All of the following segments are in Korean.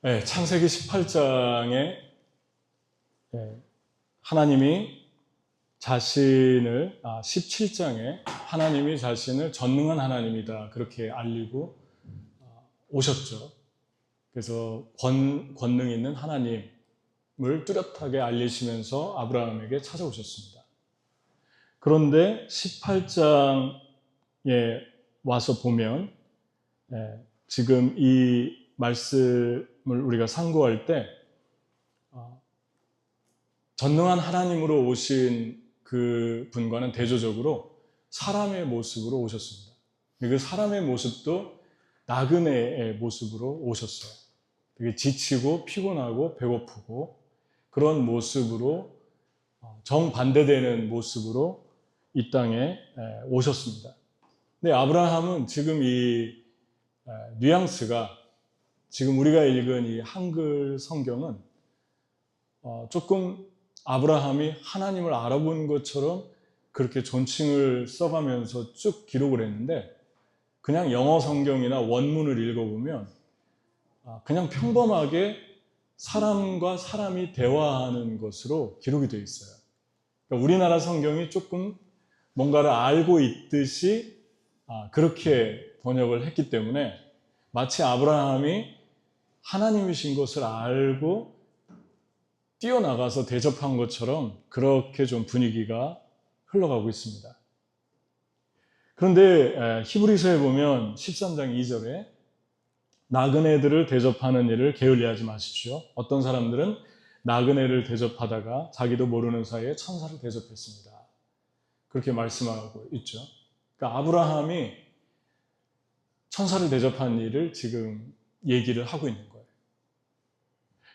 네, 창세기 18장에 하나님이 자신을 17장에 하나님이 자신을 전능한 하나님이다 그렇게 알리고 오셨죠. 그래서 권능 있는 하나님을 뚜렷하게 알리시면서 아브라함에게 찾아오셨습니다. 그런데 18장에 와서 보면 지금 이 말씀을 우리가 상고할 때 전능한 하나님으로 오신 그 분과는 대조적으로 사람의 모습으로 오셨습니다. 그 사람의 모습도 나그네의 모습으로 오셨어요. 되게 지치고 피곤하고 배고프고 그런 모습으로 정반대되는 모습으로 이 땅에 오셨습니다. 근데 아브라함은 지금 이 뉘앙스가 지금 우리가 읽은 이 한글 성경은 조금 아브라함이 하나님을 알아본 것처럼 그렇게 존칭을 써가면서 쭉 기록을 했는데 그냥 영어 성경이나 원문을 읽어보면 그냥 평범하게 사람과 사람이 대화하는 것으로 기록이 되어 있어요. 그러니까 우리나라 성경이 조금 뭔가를 알고 있듯이 그렇게 번역을 했기 때문에 마치 아브라함이 하나님이신 것을 알고 뛰어나가서 대접한 것처럼 그렇게 좀 분위기가 흘러가고 있습니다. 그런데 히브리서에 보면 13장 2절에 나그네들을 대접하는 일을 게을리하지 마십시오. 어떤 사람들은 나그네를 대접하다가 자기도 모르는 사이에 천사를 대접했습니다. 그렇게 말씀하고 있죠. 그러니까 아브라함이 천사를 대접한 일을 지금 얘기를 하고 있는 거예요.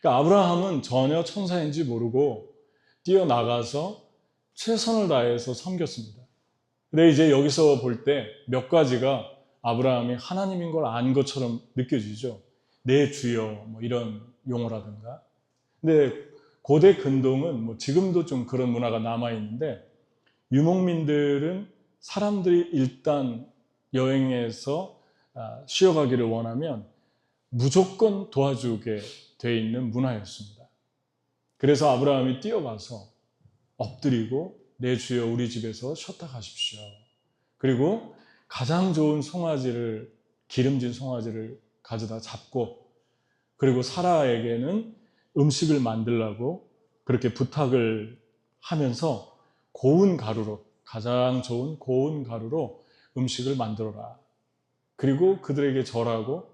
그러니까 아브라함은 전혀 천사인지 모르고 뛰어나가서 최선을 다해서 섬겼습니다. 근데 이제 여기서 볼 때 몇 가지가 아브라함이 하나님인 걸 안 것처럼 느껴지죠. 내 주여 뭐 이런 용어라든가. 근데 고대 근동은 뭐 지금도 좀 그런 문화가 남아있는데 유목민들은 사람들이 일단 여행해서 쉬어가기를 원하면 무조건 도와주게 돼 있는 문화였습니다. 그래서 아브라함이 뛰어가서 엎드리고 내 주여 우리 집에서 쉬었다 가십시오. 그리고 가장 좋은 송아지를 기름진 송아지를 가져다 잡고 그리고 사라에게는 음식을 만들라고 그렇게 부탁을 하면서 고운 가루로 가장 좋은 고운 가루로 음식을 만들어라. 그리고 그들에게 절하고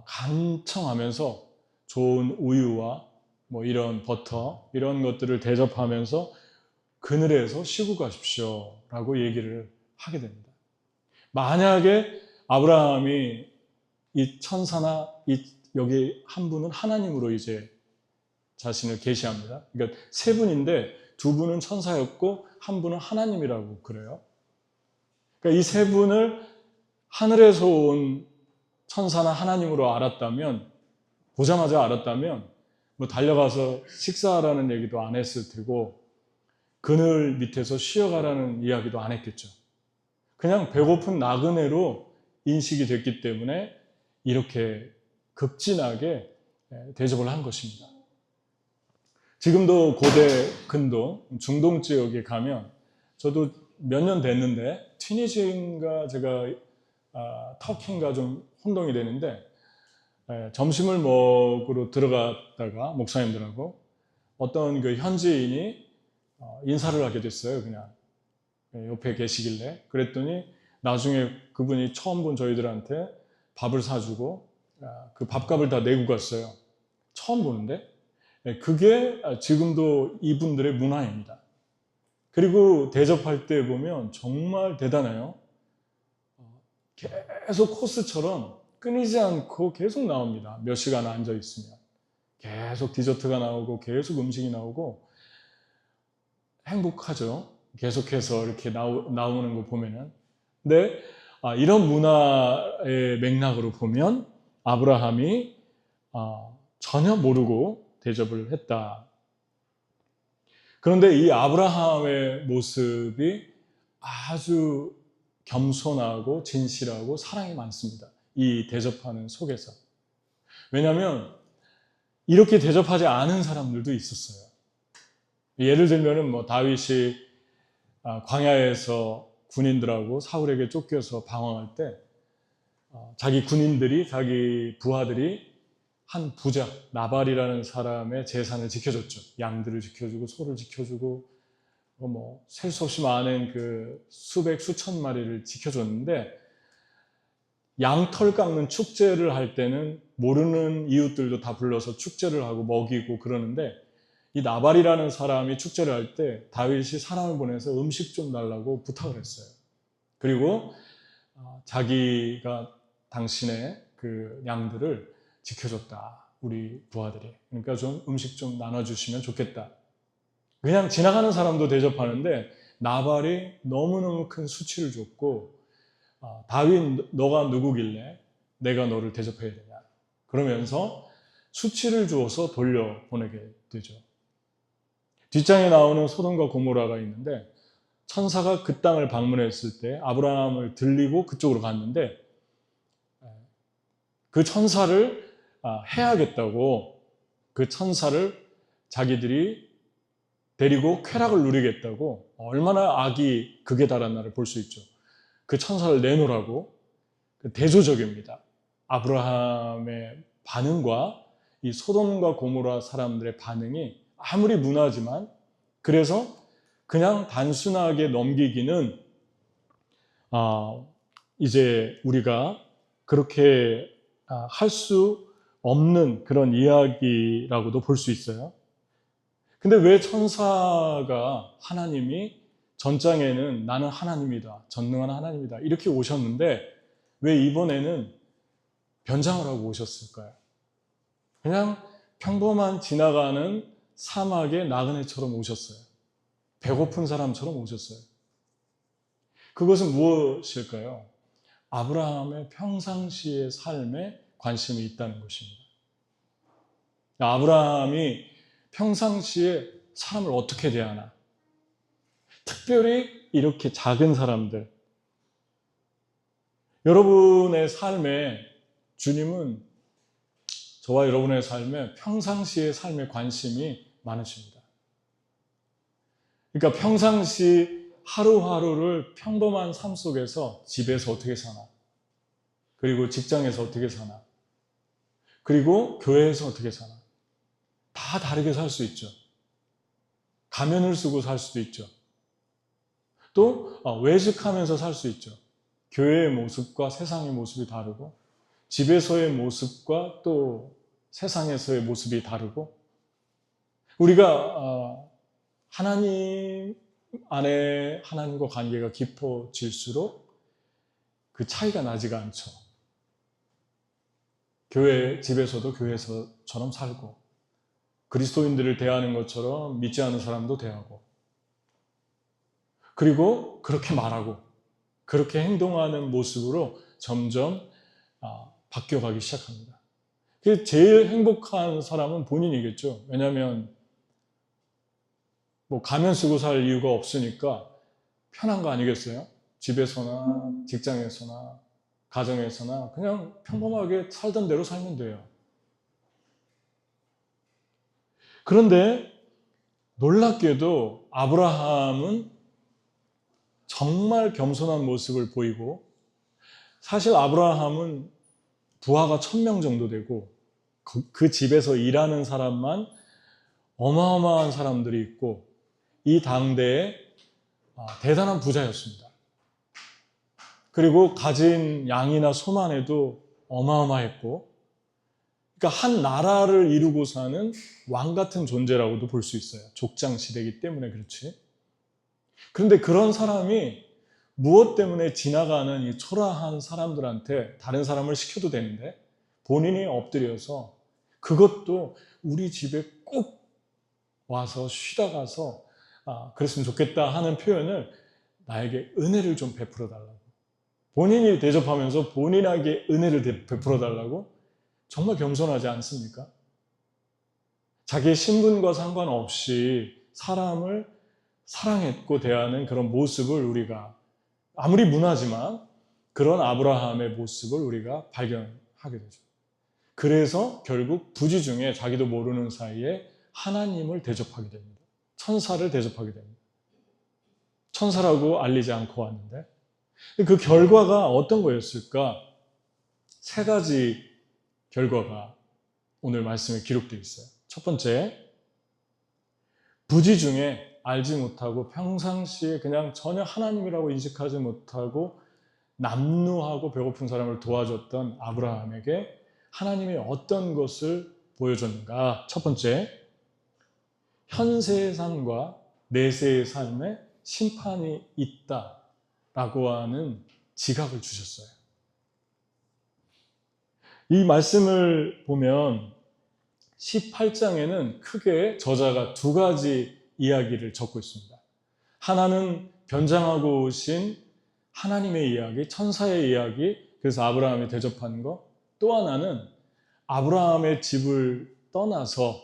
간청하면서 좋은 우유와 뭐 이런 버터 이런 것들을 대접하면서 그늘에서 쉬고 가십시오 라고 얘기를 하게 됩니다. 만약에 아브라함이 이 천사나 여기 한 분은 하나님으로 이제 자신을 계시합니다. 그러니까 세 분인데 두 분은 천사였고 한 분은 하나님이라고 그래요. 그러니까 이 세 분을 하늘에서 온 천사나 하나님으로 알았다면 보자마자 알았다면 뭐 달려가서 식사하라는 얘기도 안 했을 테고 그늘 밑에서 쉬어가라는 이야기도 안 했겠죠. 그냥 배고픈 나그네로 인식이 됐기 때문에 이렇게 극진하게 대접을 한 것입니다. 지금도 고대 근동, 중동 지역에 가면 저도 몇 년 됐는데 튀니지인가 제가 터키인가 좀 혼동이 되는데 점심을 먹으러 들어갔다가 목사님들하고 어떤 그 현지인이 인사를 하게 됐어요. 그냥 옆에 계시길래 그랬더니 나중에 그분이 처음 본 저희들한테 밥을 사주고 그 밥값을 다 내고 갔어요. 처음 보는데 그게 지금도 이분들의 문화입니다. 그리고 대접할 때 보면 정말 대단해요. 계속 코스처럼 끊이지 않고 계속 나옵니다. 몇 시간 앉아 있으면 계속 디저트가 나오고 계속 음식이 나오고 행복하죠. 계속해서 이렇게 나오는 거 보면은. 근데 이런 문화의 맥락으로 보면 아브라함이 전혀 모르고 대접을 했다. 그런데 이 아브라함의 모습이 아주 겸손하고 진실하고 사랑이 많습니다. 이 대접하는 속에서. 왜냐하면 이렇게 대접하지 않은 사람들도 있었어요. 예를 들면은 뭐 다윗이 광야에서 군인들하고 사울에게 쫓겨서 방황할 때 자기 군인들이, 자기 부하들이 한 부자, 나발이라는 사람의 재산을 지켜줬죠. 양들을 지켜주고 소를 지켜주고 뭐 셀 수 없이 많은 그 수백 수천 마리를 지켜줬는데, 양털 깎는 축제를 할 때는 모르는 이웃들도 다 불러서 축제를 하고 먹이고 그러는데, 이 나발이라는 사람이 축제를 할 때 다윗이 사람을 보내서 음식 좀 달라고 부탁을 했어요. 그리고 자기가 당신의 그 양들을 지켜줬다, 우리 부하들이. 그러니까 좀 음식 좀 나눠주시면 좋겠다. 그냥 지나가는 사람도 대접하는데 나발이 너무너무 큰 수치를 줬고, 다윗 너가 누구길래 내가 너를 대접해야 되냐, 그러면서 수치를 주어서 돌려보내게 되죠. 뒷장에 나오는 소돔과 고모라가 있는데, 천사가 그 땅을 방문했을 때 아브라함을 들리고 그쪽으로 갔는데, 그 천사를 해하겠다고 그 천사를 자기들이 데리고 쾌락을 누리겠다고, 얼마나 악이 극에 달았나를 볼 수 있죠. 그 천사를 내놓으라고. 대조적입니다. 아브라함의 반응과 이 소돔과 고모라 사람들의 반응이 아무리 문화지만, 그래서 그냥 단순하게 넘기기는 이제 우리가 그렇게 할 수 없는 그런 이야기라고도 볼 수 있어요. 근데 왜 천사가, 하나님이 전장에는 나는 하나님이다, 전능한 하나님이다 이렇게 오셨는데 왜 이번에는 변장을 하고 오셨을까요? 그냥 평범한 지나가는 사막의 나그네처럼 오셨어요. 배고픈 사람처럼 오셨어요. 그것은 무엇일까요? 아브라함의 평상시의 삶에 관심이 있다는 것입니다. 아브라함이 평상시에 사람을 어떻게 대하나, 특별히 이렇게 작은 사람들, 여러분의 삶에 주님은 저와 여러분의 삶에 평상시의 삶에 관심이 많으십니다. 그러니까 평상시 하루하루를 평범한 삶 속에서 집에서 어떻게 사나, 그리고 직장에서 어떻게 사나, 그리고 교회에서 어떻게 사나, 다 다르게 살 수 있죠. 가면을 쓰고 살 수도 있죠. 또 외식하면서 살 수 있죠. 교회의 모습과 세상의 모습이 다르고, 집에서의 모습과 또 세상에서의 모습이 다르고, 우리가 하나님 안에 하나님과 관계가 깊어질수록 그 차이가 나지가 않죠. 교회, 집에서도 교회에서처럼 살고, 그리스도인들을 대하는 것처럼 믿지 않는 사람도 대하고, 그리고 그렇게 말하고 그렇게 행동하는 모습으로 점점 바뀌어가기 시작합니다. 제일 행복한 사람은 본인이겠죠. 왜냐하면 뭐 가면 쓰고 살 이유가 없으니까 편한 거 아니겠어요? 집에서나 직장에서나 가정에서나 그냥 평범하게 살던 대로 살면 돼요. 그런데 놀랍게도 아브라함은 정말 겸손한 모습을 보이고, 사실 아브라함은 부하가 1000명 정도 되고 그 집에서 일하는 사람만 어마어마한 사람들이 있고, 이 당대에 대단한 부자였습니다. 그리고 가진 양이나 소만 해도 어마어마했고, 그러니까 한 나라를 이루고 사는 왕 같은 존재라고도 볼 수 있어요. 족장 시대이기 때문에 그렇지. 그런데 그런 사람이 무엇 때문에 지나가는 이 초라한 사람들한테 다른 사람을 시켜도 되는데 본인이 엎드려서, 그것도 우리 집에 꼭 와서 쉬다 가서 그랬으면 좋겠다 하는 표현을, 나에게 은혜를 좀 베풀어 달라고, 본인이 대접하면서 본인에게 은혜를 베풀어 달라고, 정말 겸손하지 않습니까? 자기의 신분과 상관없이 사람을 사랑했고 대하는 그런 모습을 우리가, 아무리 문화지만 그런 아브라함의 모습을 우리가 발견하게 되죠. 그래서 결국 부지 중에 자기도 모르는 사이에 하나님을 대접하게 됩니다. 천사를 대접하게 됩니다. 천사라고 알리지 않고 왔는데 그 결과가 어떤 거였을까? 세 가지 결과가 오늘 말씀에 기록되어 있어요. 첫 번째, 부지 중에 알지 못하고 평상시에 그냥 전혀 하나님이라고 인식하지 못하고 남루하고 배고픈 사람을 도와줬던 아브라함에게 하나님이 어떤 것을 보여줬는가? 첫 번째, 현세의 삶과 내세의 삶에 심판이 있다라고 하는 지각을 주셨어요. 이 말씀을 보면 18장에는 크게 저자가 두 가지 이야기를 적고 있습니다. 하나는 변장하고 오신 하나님의 이야기, 천사의 이야기, 그래서 아브라함이 대접하는 것. 또 하나는 아브라함의 집을 떠나서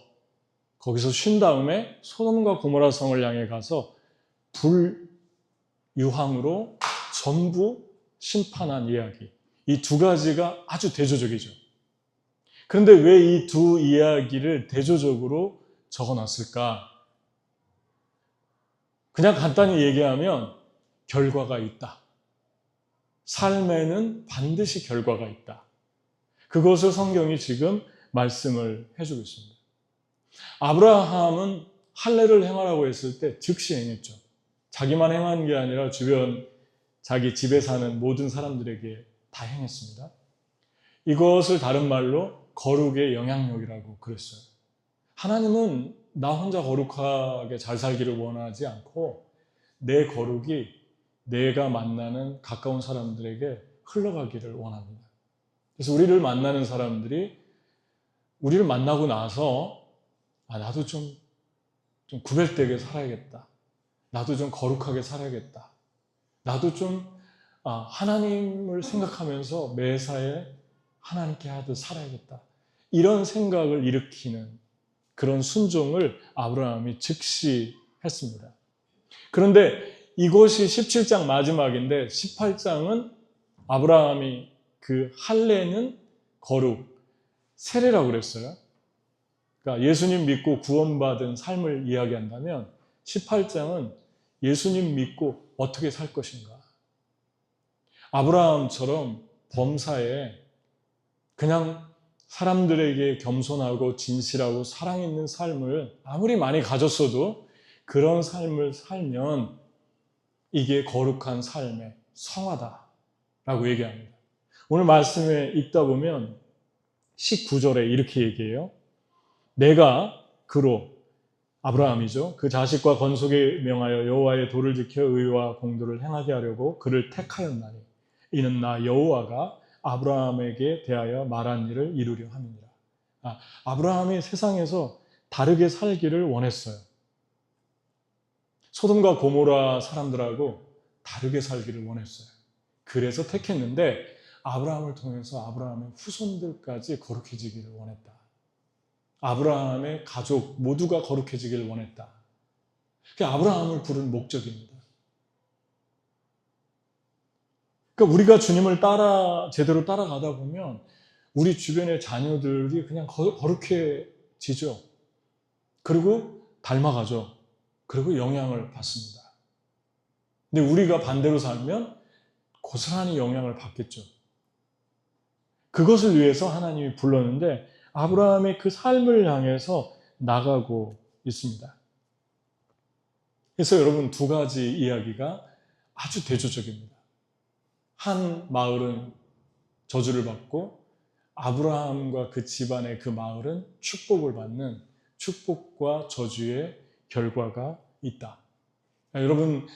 거기서 쉰 다음에 소돔과 고모라 성을 향해 가서 불유황으로 전부 심판한 이야기. 이 두 가지가 아주 대조적이죠. 그런데 왜 이 두 이야기를 대조적으로 적어놨을까? 그냥 간단히 얘기하면 결과가 있다. 삶에는 반드시 결과가 있다. 그것을 성경이 지금 말씀을 해주고 있습니다. 아브라함은 할례를 행하라고 했을 때 즉시 행했죠. 자기만 행한 게 아니라 주변 자기 집에 사는 모든 사람들에게 다 행했습니다. 이것을 다른 말로 거룩의 영향력이라고 그랬어요. 하나님은 나 혼자 거룩하게 잘 살기를 원하지 않고 내 거룩이 내가 만나는 가까운 사람들에게 흘러가기를 원합니다. 그래서 우리를 만나는 사람들이 우리를 만나고 나서 나도 좀 구별되게 살아야겠다. 나도 좀 거룩하게 살아야겠다. 나도 좀 하나님을 생각하면서 매사에 하나님께 하듯 살아야겠다. 이런 생각을 일으키는 그런 순종을 아브라함이 즉시 했습니다. 그런데 이것이 17장 마지막인데 18장은 아브라함이 그 할례는 거룩, 세례라고 그랬어요. 그러니까 예수님 믿고 구원받은 삶을 이야기한다면 18장은 예수님 믿고 어떻게 살 것인가. 아브라함처럼 범사에 그냥 사람들에게 겸손하고 진실하고 사랑 있는 삶을 아무리 많이 가졌어도 그런 삶을 살면 이게 거룩한 삶의 성화다라고 얘기합니다. 오늘 말씀에 읽다 보면 19절에 이렇게 얘기해요. 내가 그로, 아브라함이죠. 그 자식과 건속에 명하여 여호와의 도를 지켜 의와 공도를 행하게 하려고 그를 택하였나니 이는 나 여호와가 아브라함에게 대하여 말한 일을 이루려 함이니라. 아브라함이 세상에서 다르게 살기를 원했어요. 소돔과 고모라 사람들하고 다르게 살기를 원했어요. 그래서 택했는데 아브라함을 통해서 아브라함의 후손들까지 거룩해지기를 원했다. 아브라함의 가족 모두가 거룩해지기를 원했다. 그게 아브라함을 부른 목적입니다. 그러니까 우리가 주님을 제대로 따라가다 보면 우리 주변의 자녀들이 그냥 거룩해지죠. 그리고 닮아가죠. 그리고 영향을 받습니다. 근데 우리가 반대로 살면 고스란히 영향을 받겠죠. 그것을 위해서 하나님이 불렀는데 아브라함의 그 삶을 향해서 나가고 있습니다. 그래서 여러분 두 가지 이야기가 아주 대조적입니다. 한 마을은 저주를 받고 아브라함과 그 집안의 그 마을은 축복을 받는 축복과 저주의 결과가 있다. 여러분,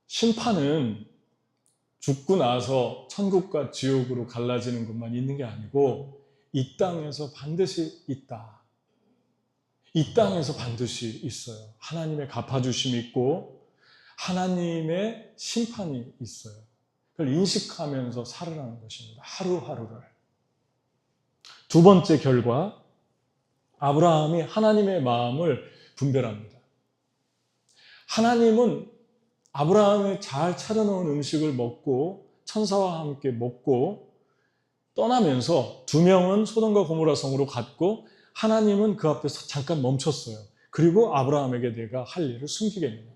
심판은 죽고 나서 천국과 지옥으로 갈라지는 것만 있는 게 아니고 이 땅에서 반드시 있다. 이 땅에서 반드시 있어요. 하나님의 갚아주심이 있고 하나님의 심판이 있어요. 그걸 인식하면서 살으라는 것입니다. 하루하루를. 두 번째 결과, 아브라함이 하나님의 마음을 분별합니다. 하나님은 아브라함이 잘 차려놓은 음식을 먹고 천사와 함께 먹고 떠나면서 두 명은 소돔과 고모라 성으로 갔고 하나님은 그 앞에서 잠깐 멈췄어요. 그리고 아브라함에게 내가 할 일을 숨기겠느냐.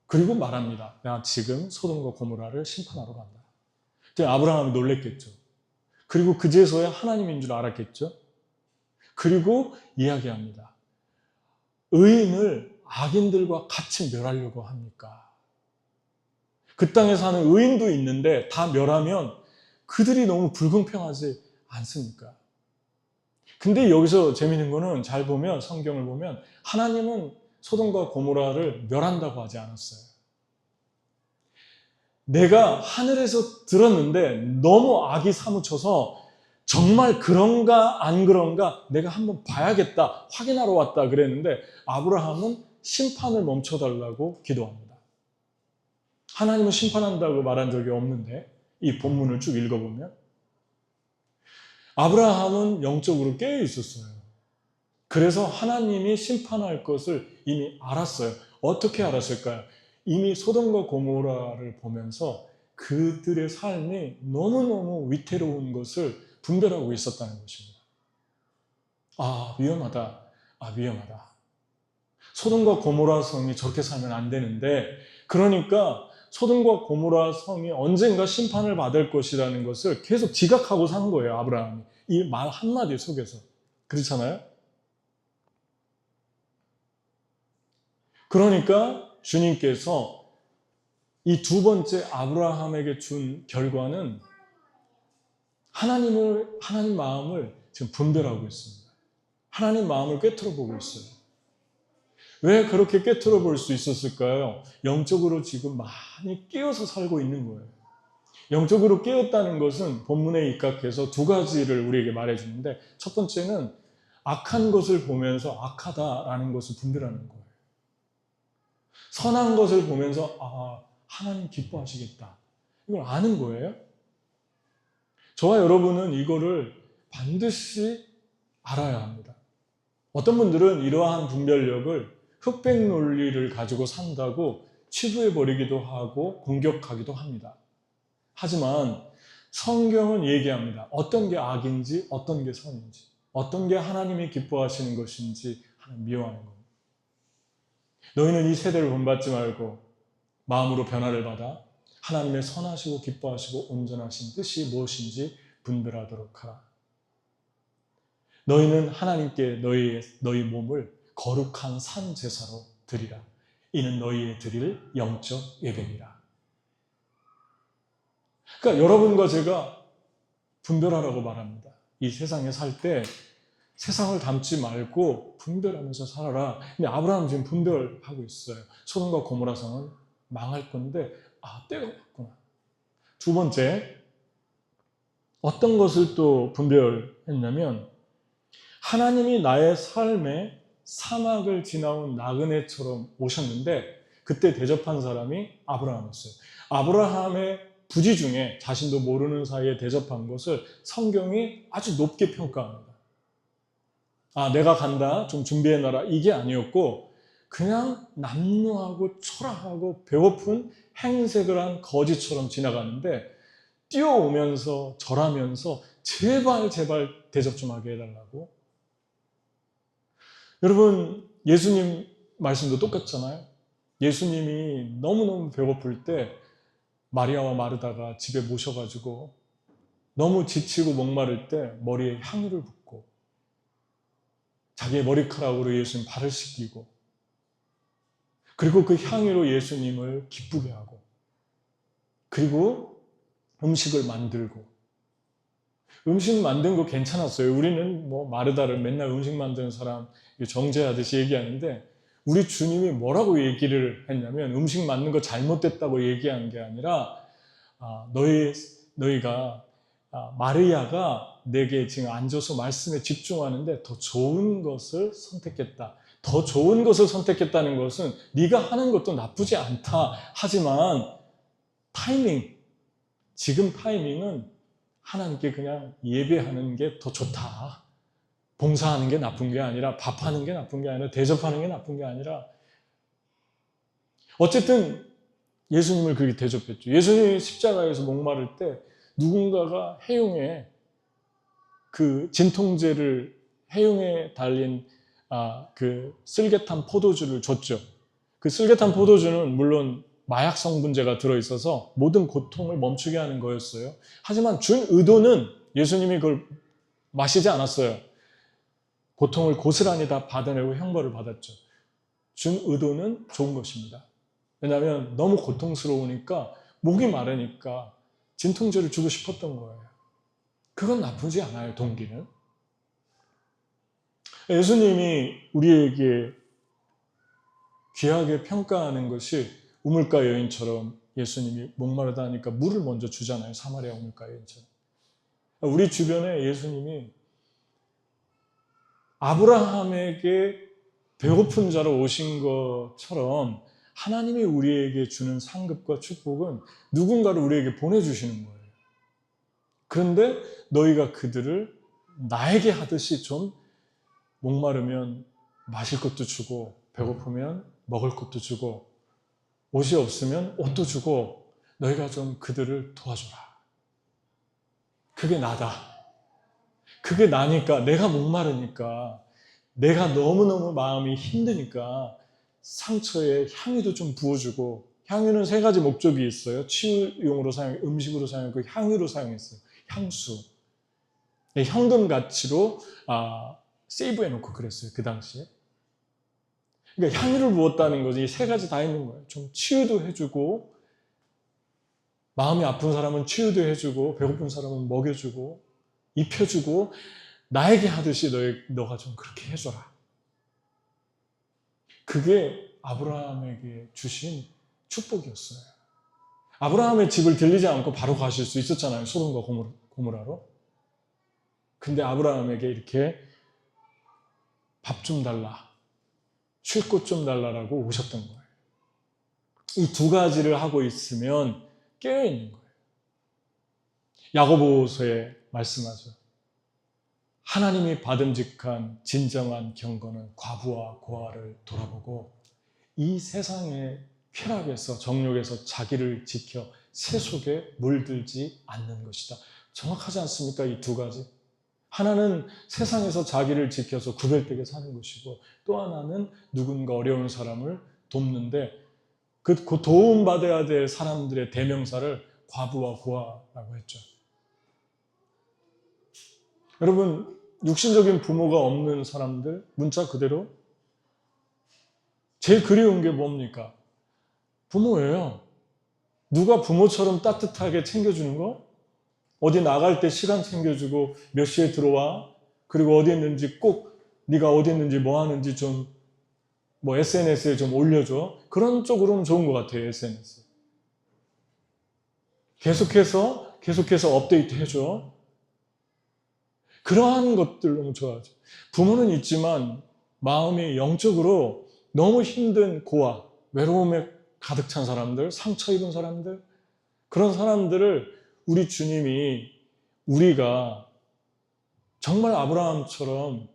그리고 말합니다. 나 지금 소돔과 고모라를 심판하러 간다. 아브라함이 놀랬겠죠. 그리고 그제서야 하나님인 줄 알았겠죠. 그리고 이야기합니다. 의인을 악인들과 같이 멸하려고 합니까? 그 땅에 사는 의인도 있는데 다 멸하면 그들이 너무 불공평하지 않습니까? 근데 여기서 재미있는 거는 잘 보면 성경을 보면 하나님은 소돔과 고모라를 멸한다고 하지 않았어요. 내가 하늘에서 들었는데 너무 악이 사무쳐서 정말 그런가 안 그런가 내가 한번 봐야겠다, 확인하러 왔다 그랬는데 아브라함은 심판을 멈춰달라고 기도합니다. 하나님은 심판한다고 말한 적이 없는데 이 본문을 쭉 읽어보면 아브라함은 영적으로 깨어 있었어요. 그래서 하나님이 심판할 것을 이미 알았어요. 어떻게 알았을까요? 이미 소돔과 고모라를 보면서 그들의 삶이 너무너무 위태로운 것을 분별하고 있었다는 것입니다. 아, 위험하다. 아, 위험하다. 소돔과 고모라 성이 저렇게 살면 안 되는데, 그러니까 소돔과 고모라 성이 언젠가 심판을 받을 것이라는 것을 계속 지각하고 산 거예요, 아브라함이. 이 말 한마디 속에서. 그렇잖아요? 그러니까 주님께서 이 두 번째 아브라함에게 준 결과는 하나님 마음을 지금 분별하고 있습니다. 하나님 마음을 꿰뚫어 보고 있어요. 왜 그렇게 꿰뚫어 볼 수 있었을까요? 영적으로 지금 많이 깨어서 살고 있는 거예요. 영적으로 깨었다는 것은 본문에 입각해서 두 가지를 우리에게 말해주는데 첫 번째는 악한 것을 보면서 악하다라는 것을 분별하는 거예요. 선한 것을 보면서 아, 하나님 기뻐하시겠다. 이걸 아는 거예요. 저와 여러분은 이거를 반드시 알아야 합니다. 어떤 분들은 이러한 분별력을 흑백 논리를 가지고 산다고 치부해버리기도 하고 공격하기도 합니다. 하지만 성경은 얘기합니다. 어떤 게 악인지, 어떤 게 선인지, 어떤 게 하나님이 기뻐하시는 것인지 하나님 미워하는 겁니다. 너희는 이 세대를 본받지 말고 마음으로 변화를 받아 하나님의 선하시고 기뻐하시고 온전하신 뜻이 무엇인지 분별하도록 하라. 너희는 하나님께 너희 몸을 거룩한 산 제사로 드리라. 이는 너희의 드릴 영적 예배니라. 그러니까 여러분과 제가 분별하라고 말합니다. 이 세상에 살 때 세상을 닮지 말고 분별하면서 살아라. 근데 아브라함은 지금 분별하고 있어요. 소돔과 고모라 성은 망할 건데 아, 때가 왔구나. 두 번째, 어떤 것을 또 분별했냐면 하나님이 나의 삶에 사막을 지나온 나그네처럼 오셨는데 그때 대접한 사람이 아브라함이었어요. 아브라함의 부지 중에 자신도 모르는 사이에 대접한 것을 성경이 아주 높게 평가합니다. 아, 내가 간다, 좀 준비해놔라, 이게 아니었고 그냥 남루하고 초라하고 배고픈 행색을 한 거지처럼 지나가는데 뛰어오면서 절하면서 제발 대접 좀 하게 해달라고. 여러분, 예수님 말씀도 똑같잖아요. 예수님이 너무너무 배고플 때 마리아와 마르다가 집에 모셔가지고 너무 지치고 목마를 때 머리에 향유를 붓고 자기의 머리카락으로 예수님 발을 씻기고 그리고 그 향유로 예수님을 기쁘게 하고 그리고 음식을 만들고 음식 만든 거 괜찮았어요. 우리는 뭐 마르다를 맨날 음식 만드는 사람 정죄하듯이 얘기하는데 우리 주님이 뭐라고 얘기를 했냐면 음식 만든 거 잘못됐다고 얘기한 게 아니라 너희가 마리아가 내게 지금 앉아서 말씀에 집중하는데 더 좋은 것을 선택했다. 더 좋은 것을 선택했다는 것은 네가 하는 것도 나쁘지 않다. 하지만 지금 타이밍은 하나님께 그냥 예배하는 게 더 좋다. 봉사하는 게 나쁜 게 아니라 밥하는 게 나쁜 게 아니라 대접하는 게 나쁜 게 아니라 어쨌든 예수님을 그렇게 대접했죠. 예수님이 십자가에서 목마를 때 누군가가 해용에 그 진통제를 해용에 달린 그 쓸개탄 포도주를 줬죠. 그 쓸개탄 포도주는 물론 마약 성분제가 들어있어서 모든 고통을 멈추게 하는 거였어요. 하지만 준 의도는 예수님이 그걸 마시지 않았어요. 고통을 고스란히 다 받아내고 형벌을 받았죠. 준 의도는 좋은 것입니다. 왜냐하면 너무 고통스러우니까 목이 마르니까 진통제를 주고 싶었던 거예요. 그건 나쁘지 않아요, 동기는. 예수님이 우리에게 귀하게 평가하는 것이 우물가 여인처럼 예수님이 목마르다 하니까 물을 먼저 주잖아요. 사마리아 우물가 여인처럼. 우리 주변에 예수님이 아브라함에게 배고픈 자로 오신 것처럼 하나님이 우리에게 주는 상급과 축복은 누군가를 우리에게 보내주시는 거예요. 그런데 너희가 그들을 나에게 하듯이 좀 목마르면 마실 것도 주고 배고프면 먹을 것도 주고 옷이 없으면 옷도 주고 너희가 좀 그들을 도와줘라. 그게 나다. 그게 나니까 내가 목마르니까 내가 너무너무 마음이 힘드니까 상처에 향유도 좀 부어주고 향유는 세 가지 목적이 있어요. 치유용으로 사용, 음식으로 사용하고 향유로 사용했어요. 향수. 현금 가치로 세이브해놓고 그랬어요. 그 당시에. 그러니까 향유를 부었다는 거지. 이 세 가지 다 있는 거예요. 좀 치유도 해주고 마음이 아픈 사람은 치유도 해주고 배고픈 사람은 먹여주고 입혀주고 나에게 하듯이 너가 좀 그렇게 해줘라. 그게 아브라함에게 주신 축복이었어요. 아브라함의 집을 들리지 않고 바로 가실 수 있었잖아요. 소돔과 고모라로. 근데 아브라함에게 이렇게 밥 좀 달라, 쉴 곳 좀 달라라고 오셨던 거예요. 이 두 가지를 하고 있으면 깨어있는 거예요. 야고보서에 말씀하죠. 하나님이 받음직한 진정한 경건은 과부와 고아를 돌아보고 이 세상의 쾌락에서 정욕에서 자기를 지켜 세속에 물들지 않는 것이다. 정확하지 않습니까? 이 두 가지. 하나는 세상에서 자기를 지켜서 구별되게 사는 것이고 또 하나는 누군가 어려운 사람을 돕는데 그 도움받아야 될 사람들의 대명사를 과부와 고아라고 했죠. 여러분, 육신적인 부모가 없는 사람들, 문자 그대로 제일 그리운 게 뭡니까? 부모예요. 누가 부모처럼 따뜻하게 챙겨주는 거? 어디 나갈 때 시간 챙겨주고 몇 시에 들어와? 그리고 어디 있는지 꼭 네가 어디 있는지 뭐 하는지 좀 SNS에 좀 올려줘. 그런 쪽으로는 좋은 것 같아요, SNS. 계속해서 업데이트 해줘. 그러한 것들 너무 좋아하죠. 부모는 있지만 마음이 영적으로 너무 힘든 고아, 외로움에 가득 찬 사람들, 상처 입은 사람들, 그런 사람들을 우리 주님이 우리가 정말 아브라함처럼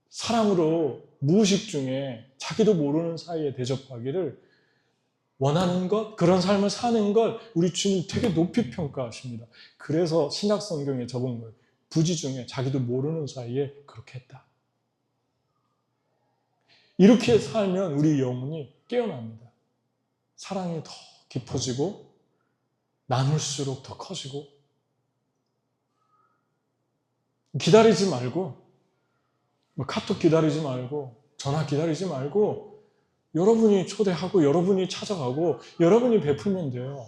사랑으로 무의식 중에 자기도 모르는 사이에 대접하기를 원하는 것, 그런 삶을 사는 걸 우리 주님 되게 높이 평가하십니다. 그래서 신약성경에 적은 거예요. 부지 중에 자기도 모르는 사이에 그렇게 했다. 이렇게 살면 우리 영혼이 깨어납니다. 사랑이 더 깊어지고 나눌수록 더 커지고 기다리지 말고 카톡 기다리지 말고 전화 기다리지 말고 여러분이 초대하고 여러분이 찾아가고 여러분이 베풀면 돼요.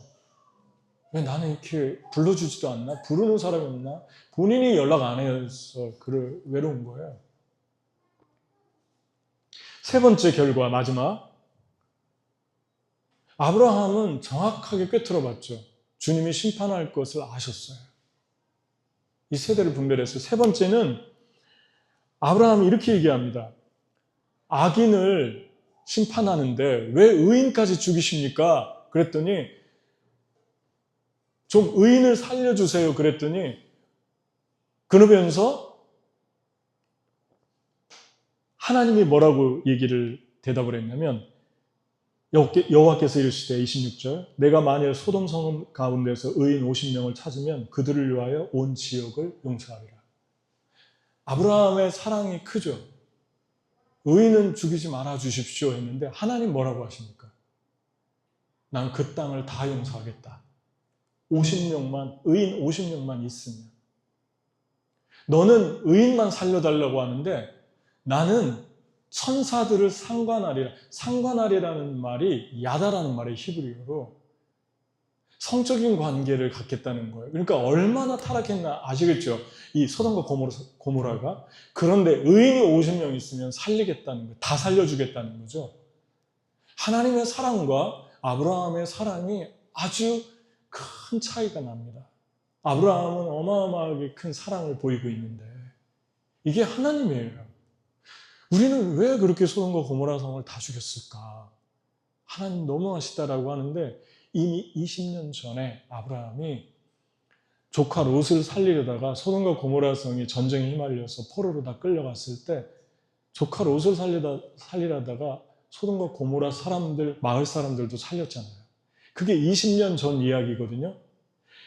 왜 나는 이렇게 불러주지도 않나? 부르는 사람이 없나? 본인이 연락 안 해서 그를 외로운 거예요. 세 번째 결과, 마지막. 아브라함은 정확하게 꿰뚫어 봤죠. 주님이 심판할 것을 아셨어요. 이 세대를 분별했어요. 세 번째는 아브라함이 이렇게 얘기합니다. 악인을 심판하는데 왜 의인까지 죽이십니까? 그랬더니 좀 의인을 살려주세요. 그랬더니 그러면서 하나님이 뭐라고 대답을 했냐면 여호와께서 이르시되 26절 내가 만일 소돔 성 가운데서 의인 50명을 찾으면 그들을 위하여 온 지역을 용서하리라. 아브라함의 사랑이 크죠. 의인은 죽이지 말아 주십시오 했는데 하나님 뭐라고 하십니까? 난 그 땅을 다 용서하겠다. 50명만, 의인 50명만 있으면. 너는 의인만 살려달라고 하는데 나는 천사들을 상관하리라. 상관하리라는 말이 야다라는 말의 히브리어로 성적인 관계를 갖겠다는 거예요. 그러니까 얼마나 타락했나 아시겠죠? 이 소돔과 고모라가. 그런데 의인이 50명 있으면 살리겠다는 거예요. 다 살려주겠다는 거죠. 하나님의 사랑과 아브라함의 사랑이 아주 큰 차이가 납니다. 아브라함은 어마어마하게 큰 사랑을 보이고 있는데 이게 하나님이에요. 우리는 왜 그렇게 소돔과 고모라 성을 다 죽였을까? 하나님 너무하시다라고 하는데 이미 20년 전에 아브라함이 조카 롯을 살리려다가 소돔과 고모라 성이 전쟁에 휘말려서 포로로 다 끌려갔을 때 조카 롯을 살리려다가 소돔과 고모라 사람들, 마을 사람들도 살렸잖아요. 그게 20년 전 이야기거든요.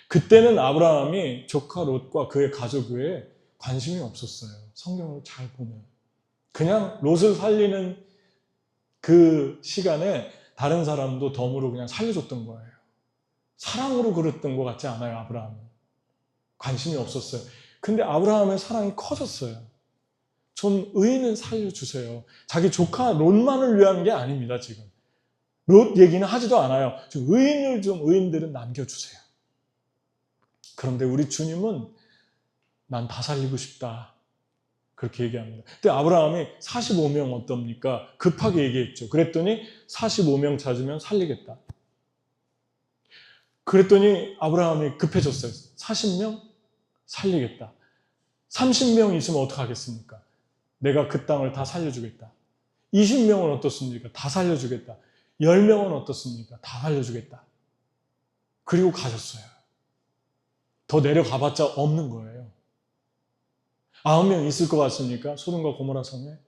그때는 아브라함이 조카 롯과 그의 가족 외에 관심이 없었어요. 성경을 잘 보면. 그냥 롯을 살리는 그 시간에 다른 사람도 덤으로 그냥 살려줬던 거예요. 사랑으로 그랬던 것 같지 않아요, 아브라함은. 관심이 없었어요. 근데 아브라함의 사랑이 커졌어요. 좀 의인은 살려주세요. 자기 조카 롯만을 위한 게 아닙니다, 지금. 롯 얘기는 하지도 않아요. 의인들은 남겨주세요. 그런데 우리 주님은 난 다 살리고 싶다. 그렇게 얘기합니다. 근데 아브라함이 45명 어떻습니까? 급하게 얘기했죠. 그랬더니 45명 찾으면 살리겠다. 그랬더니 아브라함이 급해졌어요. 40명? 살리겠다. 30명 있으면 어떡하겠습니까? 내가 그 땅을 다 살려주겠다. 20명은 어떻습니까? 다 살려주겠다. 10명은 어떻습니까? 다 살려주겠다. 그리고 가셨어요. 더 내려가봤자 없는 거예요. 9명 있을 것 같습니까? 소돔과 고모라 성에?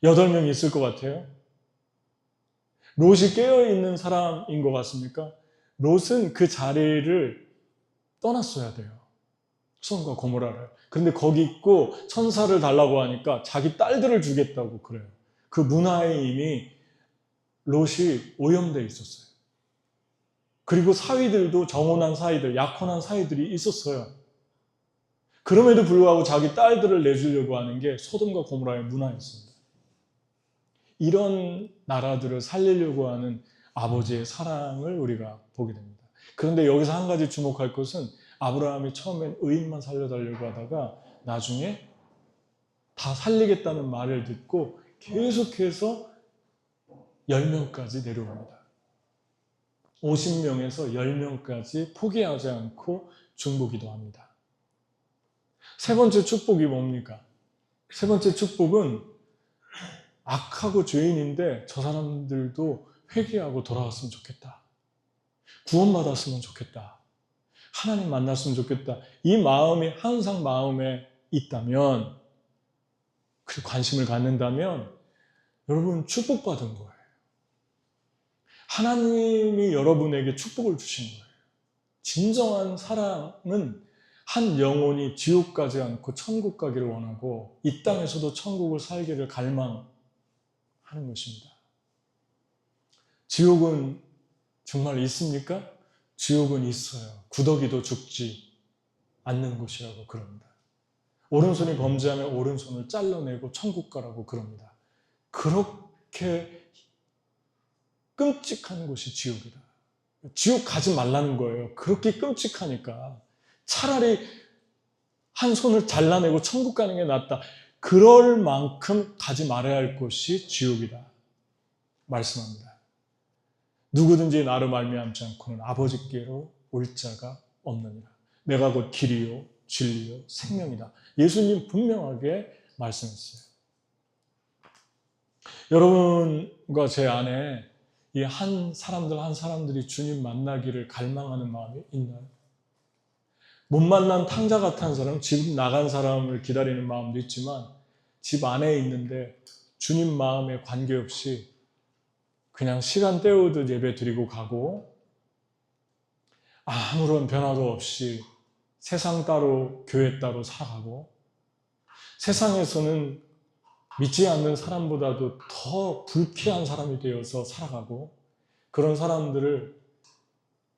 8명 있을 것 같아요? 롯이 깨어있는 사람인 것 같습니까? 롯은 그 자리를 떠났어야 돼요. 소돔과 고모라를. 그런데 거기 있고 천사를 달라고 하니까 자기 딸들을 주겠다고 그래요. 그 문화에 이미 롯이 오염되어 있었어요. 그리고 사위들도 정혼한 사위들, 약혼한 사위들이 있었어요. 그럼에도 불구하고 자기 딸들을 내주려고 하는 게 소돔과 고모라의 문화였습니다. 이런 나라들을 살리려고 하는 아버지의 사랑을 우리가 보게 됩니다. 그런데 여기서 한 가지 주목할 것은 아브라함이 처음엔 의인만 살려달라고 하다가 나중에 다 살리겠다는 말을 듣고 계속해서 10명까지 내려옵니다. 50명에서 10명까지 포기하지 않고 중보기도 합니다. 세 번째 축복이 뭡니까? 세 번째 축복은 악하고 죄인인데 저 사람들도 회개하고 돌아왔으면 좋겠다. 구원받았으면 좋겠다. 하나님 만났으면 좋겠다. 이 마음이 항상 마음에 있다면, 그리고 관심을 갖는다면 여러분 축복받은 거예요. 하나님이 여러분에게 축복을 주신 거예요. 진정한 사랑은 한 영혼이 지옥 가지 않고 천국 가기를 원하고 이 땅에서도 천국을 살기를 갈망하는 것입니다. 지옥은 정말 있습니까? 지옥은 있어요. 구더기도 죽지 않는 곳이라고 그럽니다. 오른손이 범죄하면 오른손을 잘라내고 천국 가라고 그럽니다. 그렇게 끔찍한 곳이 지옥이다. 지옥 가지 말라는 거예요. 그렇게 끔찍하니까. 차라리 한 손을 잘라내고 천국 가는 게 낫다. 그럴 만큼 가지 말아야 할 곳이 지옥이다. 말씀합니다. 누구든지 나로 말미암지 않고는 아버지께로 올 자가 없느니라. 내가 곧 길이요 진리요 생명이다. 예수님 분명하게 말씀했어요. 여러분과 제 안에 이 한 사람들이 주님 만나기를 갈망하는 마음이 있나요? 못 만난 탕자 같은 사람, 집 나간 사람을 기다리는 마음도 있지만 집 안에 있는데 주님 마음에 관계없이 그냥 시간 때우듯 예배 드리고 가고 아무런 변화도 없이 세상 따로 교회 따로 살아가고 세상에서는 믿지 않는 사람보다도 더 불쾌한 사람이 되어서 살아가고 그런 사람들을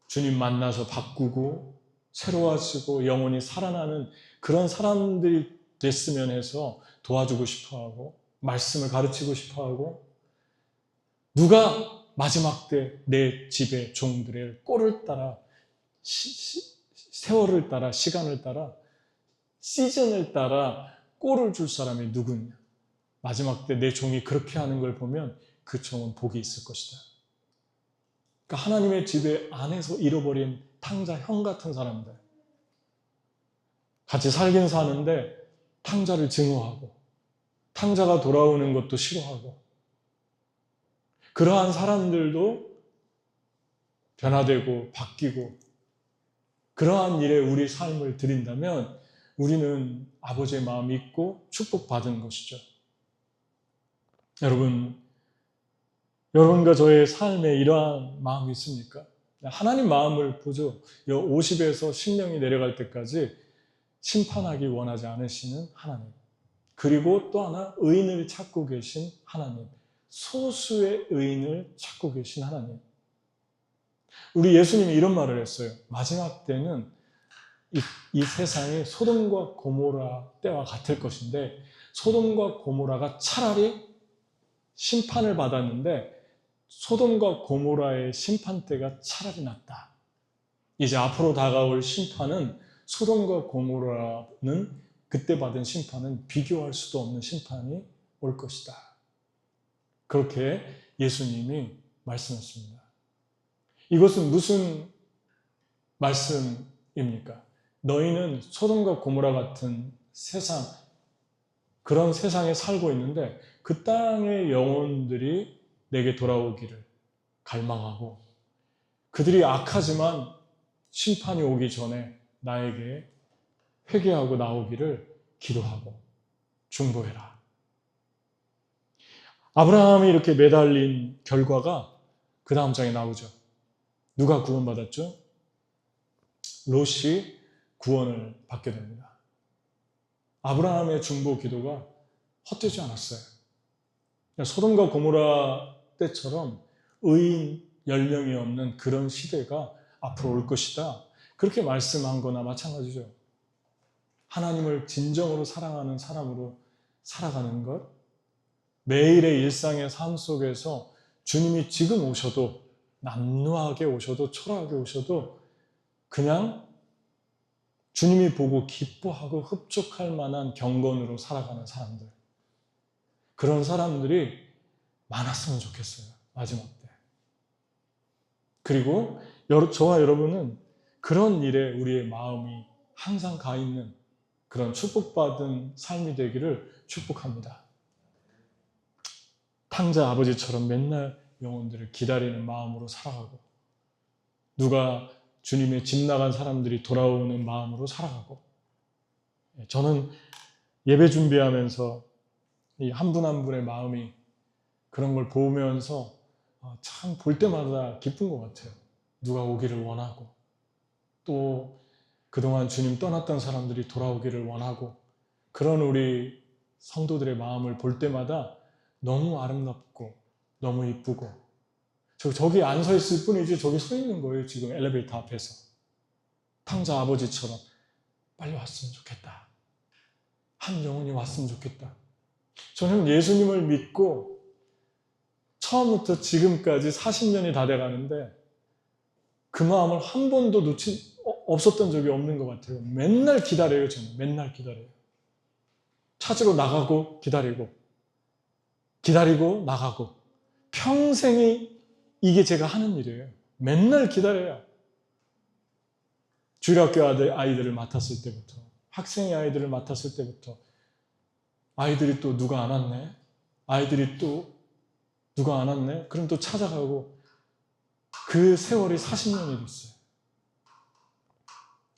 주님 만나서 바꾸고 새로워지고 영혼이 살아나는 그런 사람들이 됐으면 해서 도와주고 싶어하고 말씀을 가르치고 싶어하고 누가 마지막 때 내 집의 종들의 꼴을 따라 세월을 따라 시간을 따라 시즌을 따라 꼴을 줄 사람이 누구냐. 마지막 때 내 종이 그렇게 하는 걸 보면 그 종은 복이 있을 것이다. 그러니까 하나님의 집에 안에서 잃어버린 탕자 형 같은 사람들 같이 살긴 사는데 탕자를 증오하고 탕자가 돌아오는 것도 싫어하고 그러한 사람들도 변화되고 바뀌고 그러한 일에 우리 삶을 드린다면 우리는 아버지의 마음이 있고 축복받은 것이죠. 여러분과 저의 삶에 이러한 마음이 있습니까? 하나님 마음을 보죠. 50에서 신령이 내려갈 때까지 심판하기 원하지 않으시는 하나님. 그리고 또 하나 의인을 찾고 계신 하나님. 소수의 의인을 찾고 계신 하나님. 우리 예수님이 이런 말을 했어요. 마지막 때는 이 세상이 소돔과 고모라 때와 같을 것인데 소돔과 고모라가 차라리 심판을 받았는데 소돔과 고모라의 심판 때가 차라리 낫다. 이제 앞으로 다가올 심판은 소돔과 고모라는 그때 받은 심판은 비교할 수도 없는 심판이 올 것이다. 그렇게 예수님이 말씀하셨습니다. 이것은 무슨 말씀입니까? 너희는 소돔과 고모라 같은 세상, 그런 세상에 살고 있는데 그 땅의 영혼들이 내게 돌아오기를 갈망하고 그들이 악하지만 심판이 오기 전에 나에게 회개하고 나오기를 기도하고 중보해라. 아브라함이 이렇게 매달린 결과가 그 다음 장에 나오죠. 누가 구원받았죠? 롯이 구원을 받게 됩니다. 아브라함의 중보 기도가 헛되지 않았어요. 소돔과 고모라 때처럼 의인 10명이 없는 그런 시대가 앞으로 올 것이다. 그렇게 말씀한 거나 마찬가지죠. 하나님을 진정으로 사랑하는 사람으로 살아가는 것, 매일의 일상의 삶 속에서 주님이 지금 오셔도 남루하게 오셔도 초라하게 오셔도 그냥 주님이 보고 기뻐하고 흡족할 만한 경건으로 살아가는 사람들, 그런 사람들이 많았으면 좋겠어요. 마지막 때. 그리고 저와 여러분은 그런 일에 우리의 마음이 항상 가 있는 그런 축복받은 삶이 되기를 축복합니다. 탕자 아버지처럼 맨날 영혼들을 기다리는 마음으로 살아가고 누가 주님의 집 나간 사람들이 돌아오는 마음으로 살아가고 저는 예배 준비하면서 이 한 분 한 분의 마음이 그런 걸 보면서 참 볼 때마다 기쁜 것 같아요. 누가 오기를 원하고 또 그동안 주님 떠났던 사람들이 돌아오기를 원하고 그런 우리 성도들의 마음을 볼 때마다 너무 아름답고 너무 이쁘고 저기 안 서 있을 뿐이지 저기 서 있는 거예요. 지금 엘리베이터 앞에서. 탕자 아버지처럼 빨리 왔으면 좋겠다. 한 영혼이 왔으면 좋겠다. 저는 예수님을 믿고 처음부터 지금까지 40년이 다 돼가는데 그 마음을 한 번도 없었던 적이 없는 것 같아요. 맨날 기다려요. 저는 맨날 기다려요. 찾으러 나가고 기다리고 나가고 평생이 이게 제가 하는 일이에요. 맨날 기다려요. 주일학교 아이들을 맡았을 때부터 학생의 아이들을 맡았을 때부터 아이들이 또 누가 안 왔네? 아이들이 또 누가 안 왔네? 그럼 또 찾아가고 그 세월이 40년이 됐어요.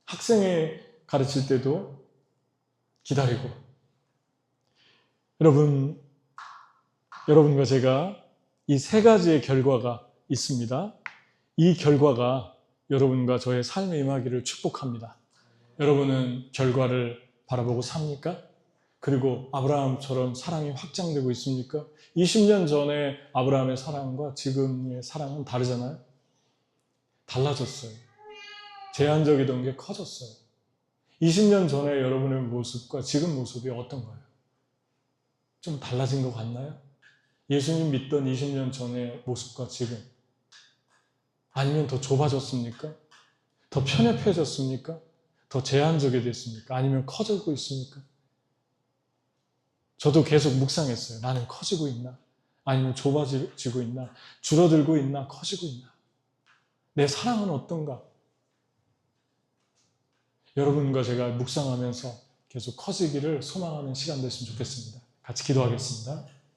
학생에 가르칠 때도 기다리고 여러분과 제가 이 세 가지의 결과가 있습니다. 이 결과가 여러분과 저의 삶에 임하기를 축복합니다. 여러분은 결과를 바라보고 삽니까? 그리고 아브라함처럼 사랑이 확장되고 있습니까? 20년 전에 아브라함의 사랑과 지금의 사랑은 다르잖아요. 달라졌어요. 제한적이던 게 커졌어요. 20년 전에 여러분의 모습과 지금 모습이 어떤가요? 좀 달라진 것 같나요? 예수님 믿던 20년 전의 모습과 지금, 아니면 더 좁아졌습니까? 더 편협해졌습니까? 더 제한적이 됐습니까? 아니면 커지고 있습니까? 저도 계속 묵상했어요. 나는 커지고 있나? 아니면 좁아지고 있나? 줄어들고 있나? 커지고 있나? 내 사랑은 어떤가? 여러분과 제가 묵상하면서 계속 커지기를 소망하는 시간 됐으면 좋겠습니다. 같이 기도하겠습니다.